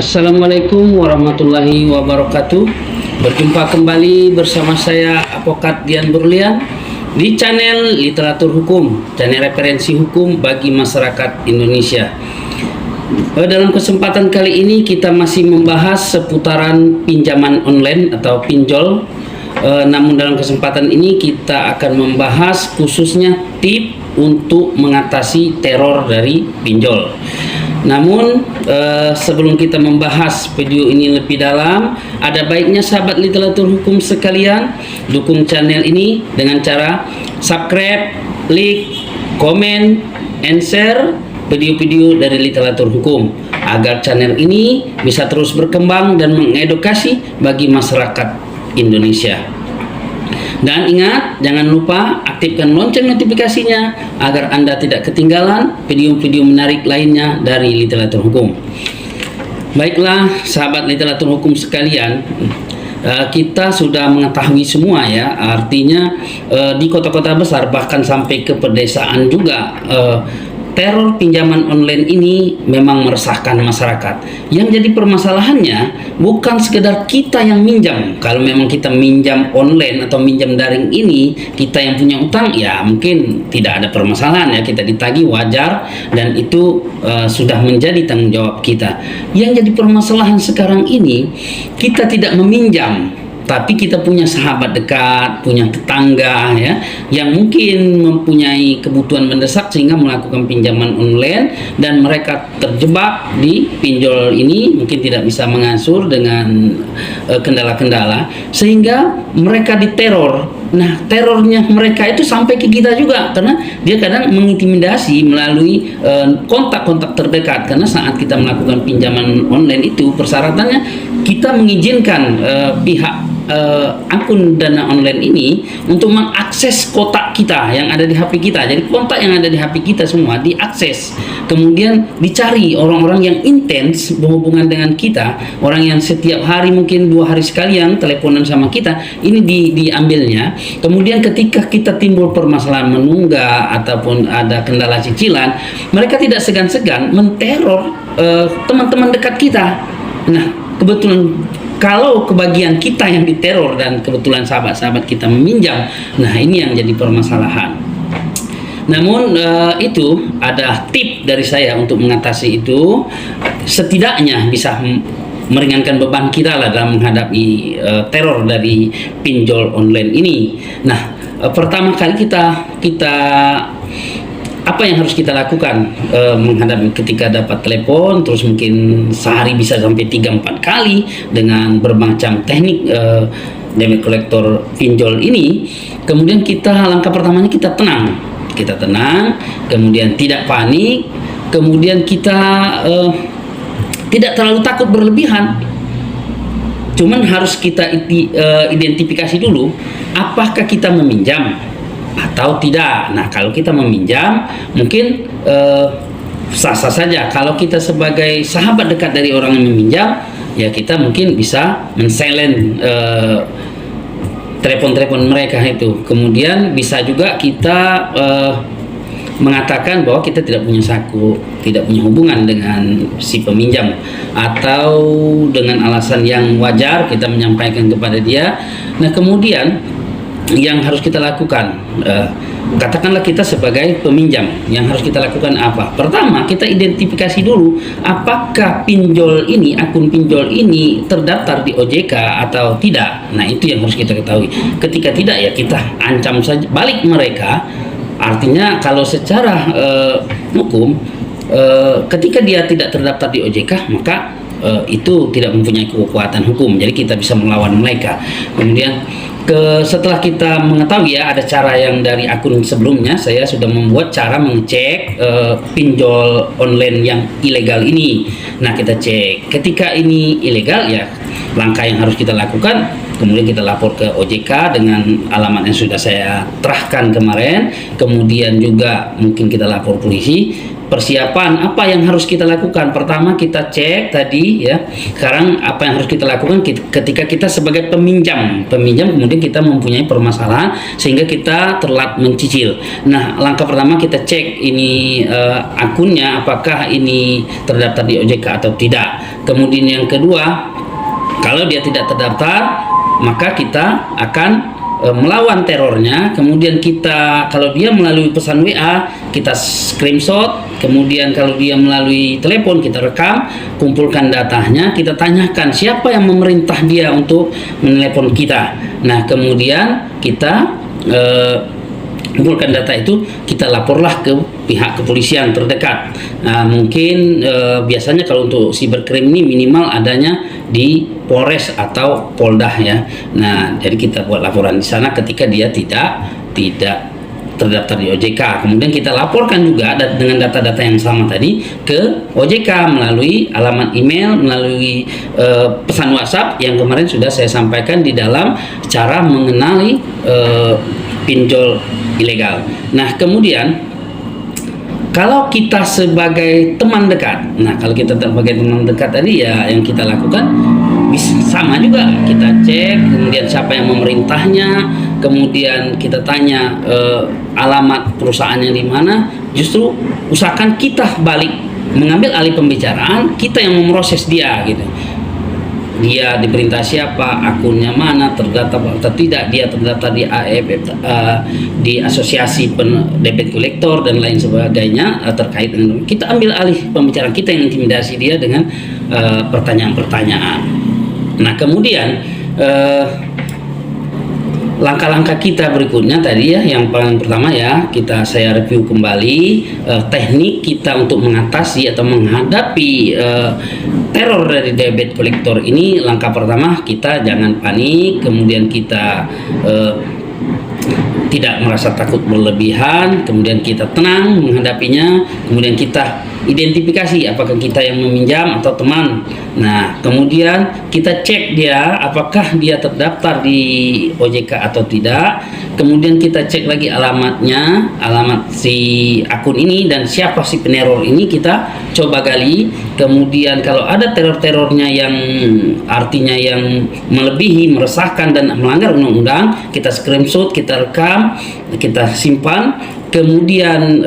Assalamualaikum warahmatullahi wabarakatuh. Berjumpa kembali bersama saya Advokat Dian Berlian di channel Literatur Hukum, channel referensi hukum bagi masyarakat Indonesia. Dalam kesempatan kali ini kita masih membahas seputaran pinjaman online atau pinjol. Namun dalam kesempatan ini kita akan membahas khususnya tip untuk mengatasi teror dari pinjol. Namun sebelum kita membahas video ini lebih dalam, ada baiknya sahabat literatur hukum sekalian dukung channel ini dengan cara subscribe, like, komen, and share video-video dari literatur hukum agar channel ini bisa terus berkembang dan mengedukasi bagi masyarakat Indonesia. Dan ingat, jangan lupa aktifkan lonceng notifikasinya agar Anda tidak ketinggalan video-video menarik lainnya dari literatur hukum. Baiklah, sahabat literatur hukum sekalian, kita sudah mengetahui semua ya, artinya di kota-kota besar bahkan sampai ke pedesaan juga teror pinjaman online ini memang meresahkan masyarakat. Yang jadi permasalahannya bukan sekedar kita yang minjam. Kalau memang kita minjam online atau minjam daring ini, kita yang punya utang, ya mungkin tidak ada permasalahan ya, kita ditagih wajar dan itu sudah menjadi tanggung jawab kita. Yang jadi permasalahan sekarang ini, kita tidak meminjam, tapi kita punya sahabat dekat, punya tetangga ya, yang mungkin mempunyai kebutuhan mendesak sehingga melakukan pinjaman online dan mereka terjebak di pinjol ini, mungkin tidak bisa mengatur dengan kendala-kendala sehingga mereka diteror. Nah, terornya mereka itu sampai ke kita juga karena dia kadang mengintimidasi melalui kontak-kontak terdekat, karena saat kita melakukan pinjaman online itu persyaratannya kita mengizinkan pihak akun dana online ini untuk mengakses kotak kita yang ada di HP kita. Jadi kontak yang ada di HP kita semua diakses, kemudian dicari orang-orang yang intens berhubungan dengan kita, orang yang setiap hari mungkin 2 hari sekali yang teleponan sama kita, ini diambilnya. Kemudian ketika kita timbul permasalahan menunggak ataupun ada kendala cicilan, mereka tidak segan-segan menteror teman-teman dekat kita. Nah, kebetulan kalau kebagian kita yang diteror dan kebetulan sahabat-sahabat kita meminjam, nah ini yang jadi permasalahan. Namun itu ada tip dari saya untuk mengatasi itu, setidaknya bisa meringankan beban kita lah dalam menghadapi teror dari pinjol online ini. Nah, pertama kali kita apa yang harus kita lakukan menghadapi ketika dapat telepon, terus mungkin sehari bisa sampai 3-4 kali dengan bermacam teknik debit kolektor pinjol ini. Kemudian langkah pertamanya kita tenang, kemudian tidak panik, kemudian kita tidak terlalu takut berlebihan. Cuman harus kita identifikasi dulu apakah kita meminjam atau tidak. Nah, kalau kita meminjam mungkin sah-sah saja. Kalau kita sebagai sahabat dekat dari orang yang meminjam, ya kita mungkin bisa men-silent telepon-telepon mereka itu. Kemudian bisa juga kita mengatakan bahwa kita tidak punya saku, tidak punya hubungan dengan si peminjam, atau dengan alasan yang wajar kita menyampaikan kepada dia. Nah, kemudian yang harus kita lakukan, katakanlah kita sebagai peminjam, yang harus kita lakukan apa? Pertama, kita identifikasi dulu apakah pinjol ini, akun pinjol ini terdaftar di OJK atau tidak. Nah, itu yang harus kita ketahui. Ketika tidak, ya kita ancam saja balik mereka. Artinya kalau secara hukum, ketika dia tidak terdaftar di OJK, maka itu tidak mempunyai kekuatan hukum. Jadi kita bisa melawan mereka. Kemudian setelah kita mengetahui ya, ada cara yang dari akun sebelumnya saya sudah membuat cara mengecek pinjol online yang ilegal ini. Nah, kita cek ketika ini ilegal, ya langkah yang harus kita lakukan, kemudian kita lapor ke OJK dengan alamat yang sudah saya terahkan kemarin. Kemudian juga mungkin kita lapor polisi. Persiapan apa yang harus kita lakukan? Pertama, kita cek tadi ya. Sekarang apa yang harus kita lakukan ketika kita sebagai peminjam kemudian kita mempunyai permasalahan sehingga kita telat mencicil. Nah, langkah pertama kita cek ini akunnya apakah ini terdaftar di OJK atau tidak. Kemudian yang kedua, kalau dia tidak terdaftar, maka kita akan melawan terornya. Kemudian kita, kalau dia melalui pesan WA, kita screenshot. Kemudian kalau dia melalui telepon, kita rekam, kumpulkan datanya, kita tanyakan siapa yang memerintah dia untuk menelepon kita. Nah, kemudian kita kumpulkan data itu, kita laporlah ke pihak kepolisian terdekat. Nah, mungkin biasanya kalau untuk cybercrime ini minimal adanya di Polres atau Polda ya. Nah, jadi kita buat laporan di sana ketika dia tidak terdaftar di OJK. Kemudian kita laporkan juga dengan data-data yang sama tadi ke OJK melalui alamat email, melalui pesan WhatsApp yang kemarin sudah saya sampaikan di dalam cara mengenali pinjol ilegal. Nah, kemudian kalau kita sebagai teman dekat, nah kalau kita sebagai teman dekat tadi ya yang kita lakukan bisa sama juga, kita cek kemudian siapa yang memerintahnya, kemudian kita tanya alamat perusahaannya di mana. Justru usahakan kita balik mengambil alih pembicaraan, kita yang memproses dia gitu. Dia diperintah siapa, akunnya mana, terdaftar atau tidak, dia terdaftar di AFF, di asosiasi debit kolektor dan lain sebagainya terkait dengan, kita ambil alih pembicaraan, kita yang intimidasi dia dengan pertanyaan-pertanyaan. Nah, kemudian langkah-langkah kita berikutnya tadi ya, yang paling pertama ya, saya review kembali teknik kita untuk mengatasi atau menghadapi teror dari debit kolektor ini. Langkah pertama, kita jangan panik, kemudian kita tidak merasa takut berlebihan, kemudian kita tenang menghadapinya, kemudian kita identifikasi apakah kita yang meminjam atau teman. Nah, kemudian kita cek dia apakah dia terdaftar di OJK atau tidak. Kemudian kita cek lagi alamatnya, alamat si akun ini dan siapa si peneror ini, kita coba gali. Kemudian kalau ada teror-terornya yang artinya yang melebihi, meresahkan dan melanggar undang-undang, kita screenshot, kita rekam, kita simpan. Kemudian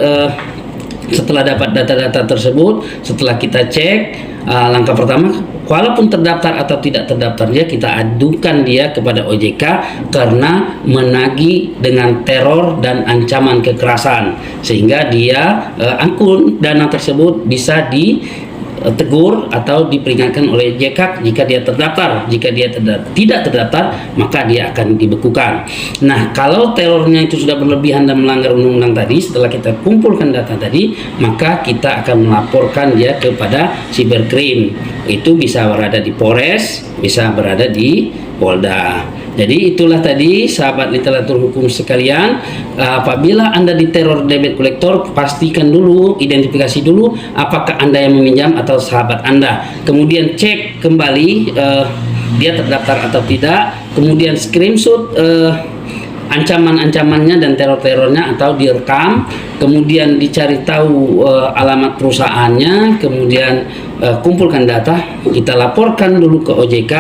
setelah dapat data-data tersebut, setelah kita cek, langkah pertama, walaupun terdaftar atau tidak terdaftar dia, kita adukan dia kepada OJK karena menagih dengan teror dan ancaman kekerasan, sehingga dia akun dana tersebut bisa ditegur atau diperingatkan oleh OJK jika dia terdaftar. Jika dia tidak terdaftar, maka dia akan dibekukan. Nah, kalau terornya itu sudah berlebihan dan melanggar undang-undang tadi, setelah kita kumpulkan data tadi, maka kita akan melaporkan dia kepada cybercrime. Itu bisa berada di Polres, bisa berada di Polda. Jadi itulah tadi sahabat literatur hukum sekalian, apabila Anda diteror debit kolektor, pastikan dulu, identifikasi dulu apakah Anda yang meminjam atau sahabat Anda. Kemudian cek kembali dia terdaftar atau tidak, kemudian screenshot ancaman-ancamannya dan teror-terornya atau direkam, kemudian dicari tahu alamat perusahaannya, kemudian kumpulkan data, kita laporkan dulu ke OJK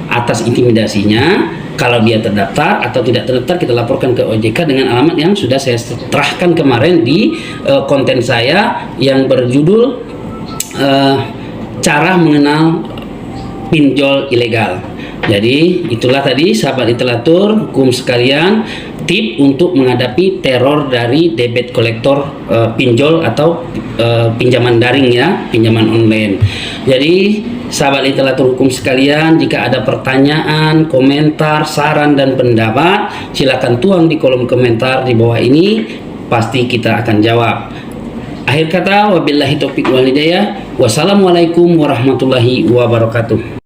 atas intimidasinya. Kalau dia terdaftar atau tidak terdaftar, kita laporkan ke OJK dengan alamat yang sudah saya terahkan kemarin di konten saya yang berjudul cara mengenal pinjol ilegal. Jadi itulah tadi sahabat literatur hukum sekalian, tip untuk menghadapi teror dari debit kolektor pinjol atau pinjaman daring ya, pinjaman online. Jadi sahabat literatur hukum sekalian, jika ada pertanyaan, komentar, saran dan pendapat, silakan tuang di kolom komentar di bawah ini, pasti kita akan jawab. Akhir kata, wabillahi taufiq wal hidayah. Wassalamualaikum warahmatullahi wabarakatuh.